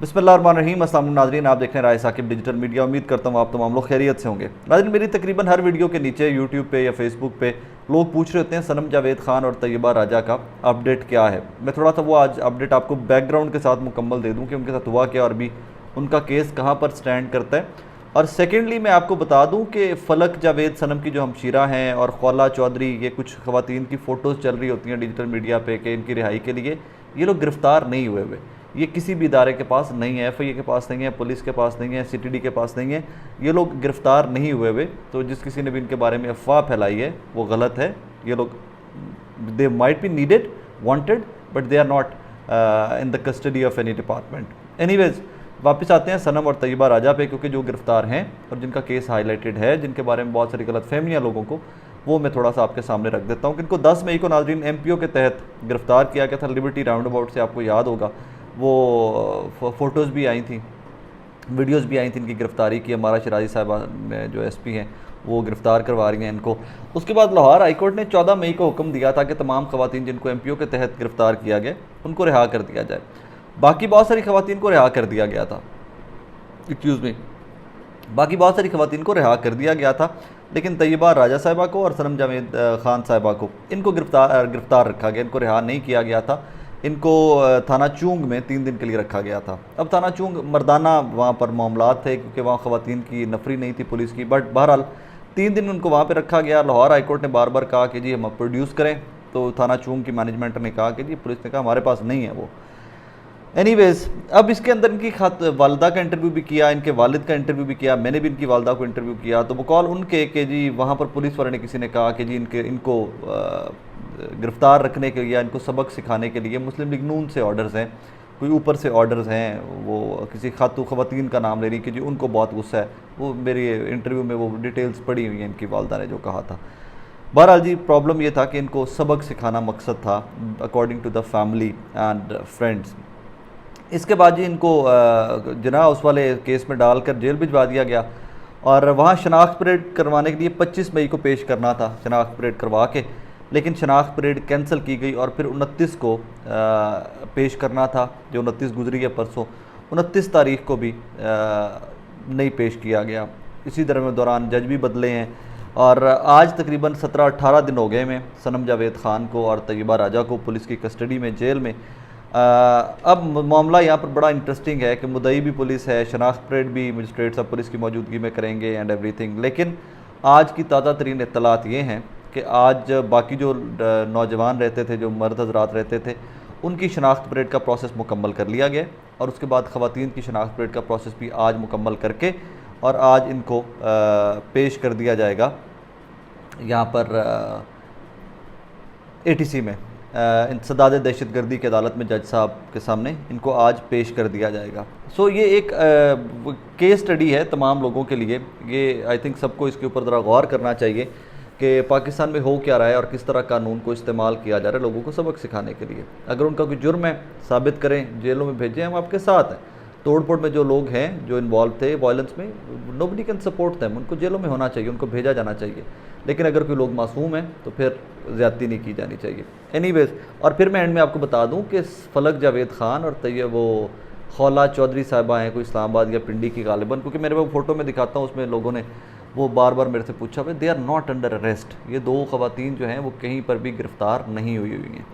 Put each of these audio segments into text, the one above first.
बिस्मिल्लाहिर्रहमानिर्रहीम। अस्सलाम वालेकुम नाज़रीन, आप देख रहे हैं राय साकिब डिजिटल मीडिया। उम्मीद करता हूँ आप तमाम लोग खैरियत से होंगे। नाज़रीन, मेरी तकरीबन हर वीडियो के नीचे यूट्यूब पे या फेसबुक पे लोग पूछ रहे होते हैं सनम जावेद खान और तैयबा राजा का अपडेट क्या है। मैं थोड़ा सा वो आज अपडेट आपको बैकग्राउंड के साथ मुकम्मल दे दूँ कि उनके साथ हुआ क्या और भी उनका केस कहाँ पर स्टैंड करता है। और सेकेंडली मैं आपको बता दूं कि फ़लक जावेद सनम की जो हमशीरा हैं और खौला चौधरी, ये कुछ ख़वातीन की फ़ोटोज़ चल रही होती हैं डिजिटल मीडिया पे कि इनकी रिहाई के लिए ये लोग गिरफ़्तार नहीं हुए। ये किसी भी इदारे के पास नहीं है, एफआईए के पास नहीं है, पुलिस के पास नहीं है, सीटीडी के पास नहीं है। ये लोग गिरफ़्तार नहीं हुए। तो जिस किसी ने भी इनके बारे में अफवाह फैलाई है वो गलत है। ये लोग they might be needed, wanted, but they are not in the custody of any department. Anyways, वापस आते हैं सनम और तैयबा राजा पे, क्योंकि जो गिरफ़्तार हैं और जिनका केस हाईलाइटेड है, जिनके बारे में बहुत सारी गलत फहमियाँ लोगों को, वो मैं थोड़ा सा आपके सामने रख देता हूँ कि इनको 10 मई को नाज़रीन एमपीओ के तहत गिरफ़्तार किया गया था लिबर्टी राउंड अबाउट से। आपको याद होगा वो फ़ोटोज़ भी आई थी, वीडियोज़ भी आई थी इनकी गिरफ़्तारी की। हमारा शराजी साहिबा जो एसपी हैं वो गिरफ़्तार करवा रही हैं इनको। उसके बाद लाहौर हाई कोर्ट ने 14 मई को हुक्म दिया था कि तमाम ख़वातीन जिनको एमपीओ के तहत गिरफ़्तार किया गया उनको रिहा कर दिया जाए। बाकी बहुत सारी ख़वातीन को रिहा कर दिया गया था, बाकी बहुत सारी ख़वातीन को रिहा कर दिया गया था, लेकिन तैयबा राजा साहिबा को और सनम जावेद खान साहिबा को इनको गिरफ़्तार रखा गया, इनको रिहा नहीं किया गया था। इनको थाना चूंग में 3 दिन के लिए रखा गया था। अब थाना चूंग मर्दाना वहाँ पर मामलात थे, क्योंकि वहाँ ख़वातीन की नफरी नहीं थी पुलिस की, बट बहरहाल 3 दिन उनको वहाँ पर रखा गया। लाहौर हाई कोर्ट ने बार बार कहा कि जी हम प्रोड्यूस करें, तो थाना चूंग की मैनेजमेंट ने कहा कि जी, पुलिस ने कहा हमारे पास नहीं है वो। एनीवेज, अब इसके अंदर इनकी वालदा का इंटरव्यू भी किया, इनके वालिद का इंटरव्यू भी किया, मैंने भी इनकी वालदा को इंटरव्यू किया। तो वो कॉल उनके कि जी वहाँ पर पुलिस वाले ने किसी ने कहा कि जी इनको गिरफ़्तार रखने के लिए, इनको सबक सिखाने के लिए मुस्लिम लीग नून से ऑर्डर्स हैं, कोई ऊपर से ऑर्डर्स हैं। वो किसी ख़वातीन का नाम ले रही कि जी उनको बहुत गुस्सा है। वो मेरी इंटरव्यू में वो डिटेल्स पड़ी हुई हैं इनकी वालदा ने जो कहा था। बहरहाल जी, प्रॉब्लम ये था कि इनको सबक सिखाना मकसद था according to the family and friends. इसके बाद जी इनको जना उस वाले केस में डालकर जेल भिजवा दिया गया और वहाँ शनाख्त परेड करवाने के लिए 25 मई को पेश करना था, शनाख्त परेड करवा के, लेकिन शनाख्त परेड कैंसिल की गई और फिर 29 को पेश करना था, जो 29 गुजरी है परसों। 29 तारीख को भी नहीं पेश किया गया। इसी दौरान जज भी बदले हैं और आज तकरीबन 17-18 दिन हो गए हैं सनम जावेद खान को और तैयबा राजा को पुलिस की कस्टडी में, जेल में। अब मामला यहाँ पर बड़ा इंटरेस्टिंग है कि मुद्दई भी पुलिस है, शनाख्त परेड भी मजिस्ट्रेट साहब पुलिस की मौजूदगी में करेंगे एंड एवरीथिंग। लेकिन आज की ताज़ा तरीन इत्तलात ये हैं कि आज बाकी जो नौजवान रहते थे, जो मर्द हजरात रहते थे, उनकी शनाख्त परेड का प्रोसेस मुकम्मल कर लिया गया और उसके बाद ख़वातीन की शनाख्त परेड का प्रोसेस भी आज मुकम्मल करके और आज इनको पेश कर दिया जाएगा यहाँ पर एटीसी में, इंसदाद दहशत गर्दी की अदालत में जज साहब के सामने इनको आज पेश कर दिया जाएगा। सो ये एक केस स्टडी है तमाम लोगों के लिए। ये आई थिंक सबको इसके ऊपर ज़रा गौर करना चाहिए कि पाकिस्तान में हो क्या रहा है और किस तरह कानून को इस्तेमाल किया जा रहा है लोगों को सबक सिखाने के लिए। अगर उनका कोई जुर्म है साबित करें, जेलों में भेजें, हम आपके साथ हैं। तोड़ फोड़ में जो लोग हैं, जो इन्वॉल्व थे वायलेंस में, नोबडी कैन सपोर्ट देम, उनको जेलों में होना चाहिए, उनको भेजा जाना चाहिए। लेकिन अगर कोई लोग मासूम हैं तो फिर ज़्यादती नहीं की जानी चाहिए। एनीवेज, और फिर मैं एंड में आपको बता दूं कि फ़लक जावेद खान और वो खौला चौधरी साहिबा हैं, कोई इस्लामाबाद या पिंडी की गालिबन, क्योंकि मेरे वो फ़ोटो में दिखाता हूँ, उसमें लोगों ने वो बार बार मेरे से पूछा भाई they are not under arrest. ये 2 ख़वातीन जो हैं वो कहीं पर भी गिरफ़्तार नहीं हुई हैं।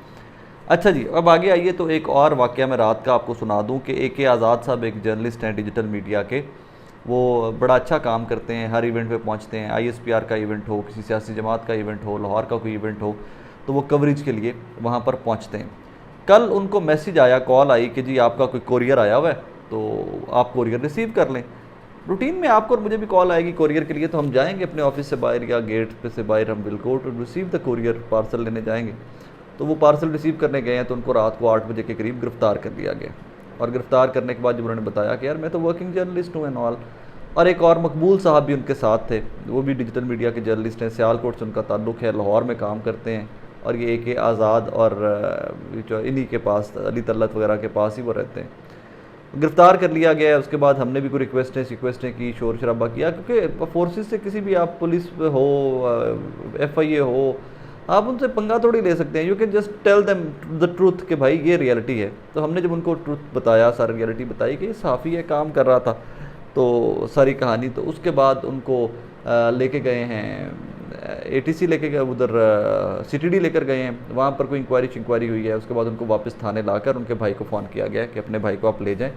अच्छा जी, अब आगे आइए तो एक और वाक़या मैं रात का आपको सुना दूं कि AK आज़ाद साहब एक जर्नलिस्ट हैं डिजिटल मीडिया के। वो बड़ा अच्छा काम करते हैं, हर इवेंट पे पहुंचते हैं। ISPR का इवेंट हो, किसी सियासी जमात का इवेंट हो, लाहौर का कोई इवेंट हो, तो वो कवरेज के लिए वहाँ पर पहुँचते हैं। कल उनको मैसेज आया, कॉल आई कि जी आपका कोई कोरियर आया हुआ है तो आप कोरियर रिसीव कर लें। रूटीन में आपको और मुझे भी कॉल आएगी कोरियर के लिए, तो हम जाएंगे अपने ऑफिस से बाहर या गेट पे से बाहर, हम will go to receive the courier, parcel लेने जाएंगे। तो वो पार्सल रिसीव करने गए हैं तो उनको रात को 8 बजे के करीब गिरफ़्तार कर लिया गया। और गिरफ़्तार करने के बाद जब उन्होंने बताया कि यार मैं तो वर्किंग जर्नलिस्ट हूँ एंड ऑल, और एक और मकबूल साहब भी उनके साथ थे, वो भी डिजिटल मीडिया के जर्नलिस्ट हैं, सियालकोट से उनका ताल्लुक़ है, लाहौर में काम करते हैं, और ये AK आज़ाद और जो इन्हीं के पास अली तल्लत वगैरह के पास ही वो रहते हैं। गिरफ़्तार कर लिया गया। उसके बाद हमने भी कोई रिक्वेस्टें की, शोर शराबा किया, क्योंकि फोर्सेस से किसी भी, आप पुलिस हो, FIA हो, آپ ان سے پنگا تھوڑی لے سکتے ہیں. You can just tell them the truth کہ بھائی یہ ریئلٹی ہے. تو ہم نے جب ان کو ٹروتھ بتایا, ساری ریئلٹی بتائی کہ یہ صحافی ہے, کام کر رہا تھا, تو ساری کہانی, تو اس کے بعد ان کو لے کے گئے ہیں اے ٹی سی, لے کے گئے ادھر سی ٹی ڈی لے کر گئے ہیں, وہاں پر کوئی انکوائری ہوئی ہے. اس کے بعد ان کو واپس تھانے لا کر ان کے بھائی کو فون کیا گیا کہ اپنے بھائی کو آپ لے جائیں,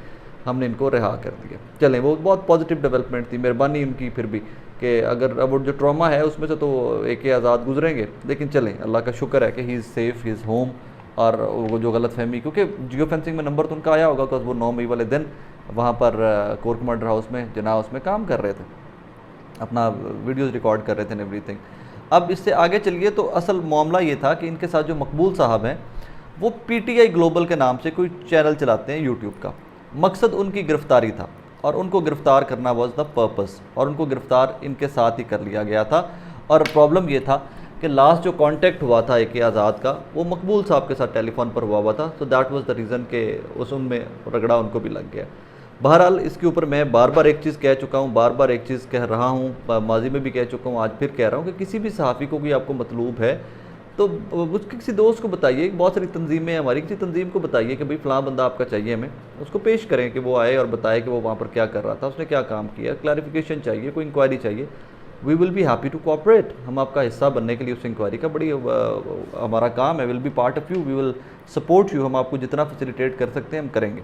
ہم نے ان کو رہا کر دیا. چلیں, وہ بہت پازیٹیو ڈیولپمنٹ تھی, مہربانی ان کی پھر بھی کہ اگر اب جو ٹراما ہے اس میں سے تو ایک آزاد گزریں گے, لیکن چلیں اللہ کا شکر ہے کہ ہی is safe, he is home. اور وہ جو غلط فہمی, کیونکہ جیو فینسنگ میں نمبر تو ان کا آیا ہوگا کہ وہ 9 مئی والے دن وہاں پر کور کمانڈر ہاؤس میں جناح اس میں کام کر رہے تھے, اپنا ویڈیوز ریکارڈ کر رہے تھے ایوری تھنگ. اب اس سے آگے چلیے تو اصل معاملہ یہ تھا کہ ان کے ساتھ جو مقبول صاحب ہیں وہ پی ٹی آئی گلوبل کے نام سے کوئی چینل چلاتے ہیں یوٹیوب کا. مقصد ان کی گرفتاری تھا, اور ان کو گرفتار کرنا واز دا پرپس, اور ان کو گرفتار ان کے ساتھ ہی کر لیا گیا تھا. اور پرابلم یہ تھا کہ لاسٹ جو کانٹیکٹ ہوا تھا اے کے آزاد کا, وہ مقبول صاحب کے ساتھ ٹیلی فون پر ہوا تھا. So that was the reason کہ ان میں رگڑا ان کو بھی لگ گیا. بہرحال اس کے اوپر میں بار بار ایک چیز کہہ چکا ہوں, بار بار ایک چیز کہہ رہا ہوں, ماضی میں بھی کہہ چکا ہوں, آج پھر کہہ رہا ہوں کہ کسی بھی صحافی کو کوئی آپ کو مطلوب ہے تو اس کے کسی دوست کو بتائیے. بہت ساری تنظیمیں ہیں ہماری, کسی تنظیم کو بتائیے کہ بھائی فلاں بندہ آپ کا چاہیے ہمیں, اس کو پیش کریں کہ وہ آئے اور بتائے کہ وہ وہاں پر کیا کر رہا تھا, اس نے کیا کام کیا, کلیریفیکیشن چاہیے, کوئی انکوائری چاہیے. We will be happy to cooperate, ہم آپ کا حصہ بننے کے لیے اس انکوائری کا بڑی ہمارا کام ہے. Will be part of you, we will support you, ہم آپ کو جتنا فیسیلیٹیٹ کر سکتے ہیں ہم کریں گے.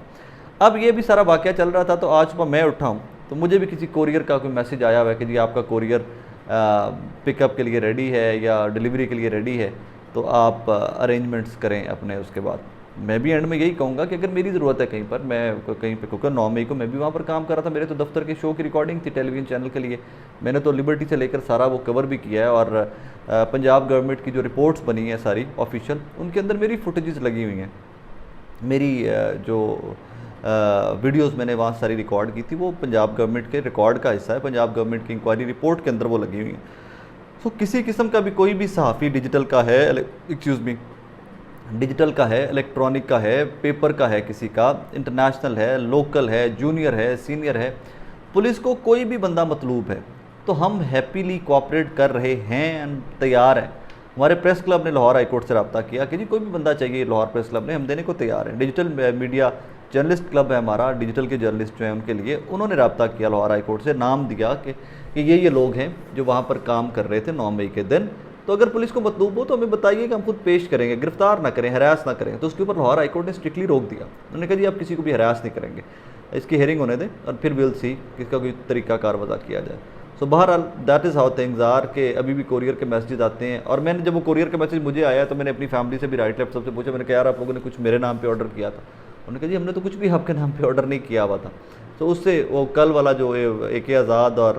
اب یہ بھی سارا واقعہ چل رہا تھا, تو آج صبح میں اٹھا ہوں تو مجھے بھی کسی کوریئر کا کوئی میسج آیا ہوا ہے کہ جی آپ کا کوریئر پک اپ کے لیے ریڈی ہے یا ڈیلیوری کے لیے ریڈی ہے, تو آپ ارینجمنٹس کریں اپنے. اس کے بعد میں بھی اینڈ میں یہی کہوں گا کہ اگر میری ضرورت ہے کہیں پر, میں کہیں پہ, کیونکہ 9 مئی کو میں بھی وہاں پر کام کر رہا تھا, میرے تو دفتر کے شو کی ریکارڈنگ تھی ٹیلی ویژن چینل کے لیے, میں نے تو لبرٹی سے لے کر سارا وہ کور بھی کیا ہے. اور پنجاب گورنمنٹ کی جو رپورٹس بنی ہیں ساری آفیشیل, ان کے اندر میری فوٹیجز لگی ہوئی ہیں, میری جو ویڈیوز میں نے وہاں ساری ریکارڈ کی تھی وہ پنجاب گورنمنٹ کے ریکارڈ کا حصہ ہے, پنجاب گورنمنٹ کی انکوائری رپورٹ کے اندر وہ لگی ہوئی ہیں. تو کسی قسم کا بھی کوئی بھی صحافی ڈیجیٹل کا ہے, ڈیجیٹل کا ہے, الیکٹرانک کا ہے, پیپر کا ہے, کسی کا انٹرنیشنل ہے, لوکل ہے, جونیئر ہے, سینئر ہے, پولیس کو کوئی بھی بندہ مطلوب ہے تو ہم ہیپیلی کوآپریٹ کر رہے ہیں, تیار ہیں. ہمارے پریس کلب نے لاہور ہائی کورٹ سے رابطہ کیا کہ جی کوئی بھی بندہ چاہیے, لاہور پریس کلب نے, ہم دینے کو تیار ہیں. ڈیجیٹل میڈیا جرنلسٹ کلب ہے ہمارا, ڈیجیٹل کے جرنلسٹ جو ہیں ان کے لیے انہوں نے رابطہ کیا لاہور ہائی کورٹ سے, نام دیا کہ یہ لوگ ہیں جو وہاں پر کام کر رہے تھے 9 مئی کے دن, تو اگر پولیس کو مطلوب ہو تو ہمیں بتائیے کہ ہم خود پیش کریں گے, گرفتار نہ کریں, ہراس نہ کریں. تو اس کے اوپر لاہور ہائی کورٹ نے اسٹرکٹلی روک دیا, انہوں نے کہا جی آپ کسی کو بھی ہراس نہیں کریں گے, اس کی ہیئرنگ ہونے دیں اور پھر ویل سی کہ اس کا کوئی طریقہ کار وضع کیا جائے. سو بہرحال that is how things are, کہ ابھی بھی کوریئر کے میسیجز آتے ہیں. اور میں نے جب وہ کوریئر کا میسیج مجھے آیا تو میں نے اپنی فیملی سے بھی رائٹ لیفٹ سب سے پوچھا, میں نے کہا یار آپ لوگوں نے کچھ میرے نام پہ آرڈر کیا تھا؟ انہوں نے کہا جی ہم نے تو کچھ بھی آپ کے نام پہ آرڈر نہیں کیا ہوا تھا. تو اس سے وہ کل والا جو اے کے آزاد اور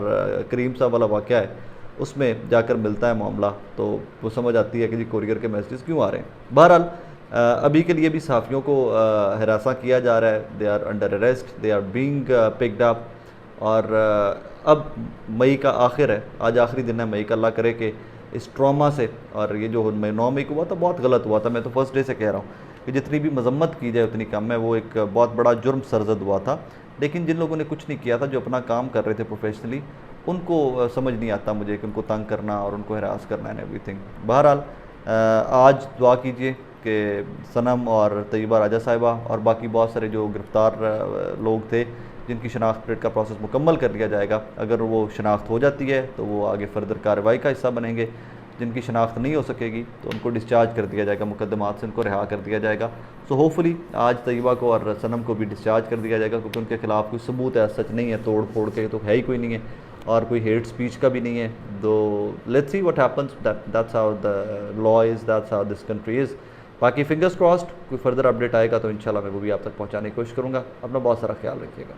کریم صاحب والا واقعہ ہے اس میں جا کر ملتا ہے معاملہ, تو وہ سمجھ آتی ہے کہ جی کوریئر کے میسیجز کیوں آ رہے ہیں. بہرحال ابھی کے لیے بھی صحافیوں کو ہراساں کیا جا رہا ہے, they are under arrest, they are being picked up. اور اب مئی کا آخر ہے, آج آخری دن ہے مئی کا, اللہ کرے کہ اس ٹراما سے, اور یہ جو 9 مئی کو ہوا تھا بہت غلط ہوا تھا, میں تو فرسٹ ڈے سے کہہ رہا ہوں کہ جتنی بھی مذمت کی جائے اتنی کم ہے. وہ ایک بہت بڑا جرم سرزد ہوا تھا, لیکن جن لوگوں نے کچھ نہیں کیا تھا, جو اپنا کام کر رہے تھے پروفیشنلی, ان کو سمجھ نہیں آتا مجھے کہ ان کو تنگ کرنا اور ان کو ہراس کرنا ہے ایوری تھنگ. بہرحال آج دعا کیجئے کہ صنم اور طیبہ راجہ صاحبہ اور باقی بہت سارے جو گرفتار لوگ تھے جن کی شناخت کا پروسیس مکمل کر لیا جائے گا. اگر وہ شناخت ہو جاتی ہے تو وہ آگے فردر کارروائی کا حصہ بنیں گے. جن کی شناخت نہیں ہو سکے گی تو ان کو ڈسچارج کر دیا جائے گا, مقدمات سے ان کو رہا کر دیا جائے گا. سو ہوپفلی آج طیبہ کو اور صنم کو بھی ڈسچارج کر دیا جائے گا, کیونکہ ان کے خلاف کوئی ثبوت ہے سچ نہیں ہے, توڑ پھوڑ کے تو ہے ہی کوئی نہیں ہے, اور کوئی ہیٹ سپیچ کا بھی نہیں ہے. تو let's see what happens, that's how the law is, that's how this country is. باقی فنگرز کراسڈ کوئی فردر اپڈیٹ آئے گا تو انشاءاللہ میں وہ بھی آپ تک پہنچانے کی کوشش کروں گا. اپنا بہت سارا خیال رکھیے گا.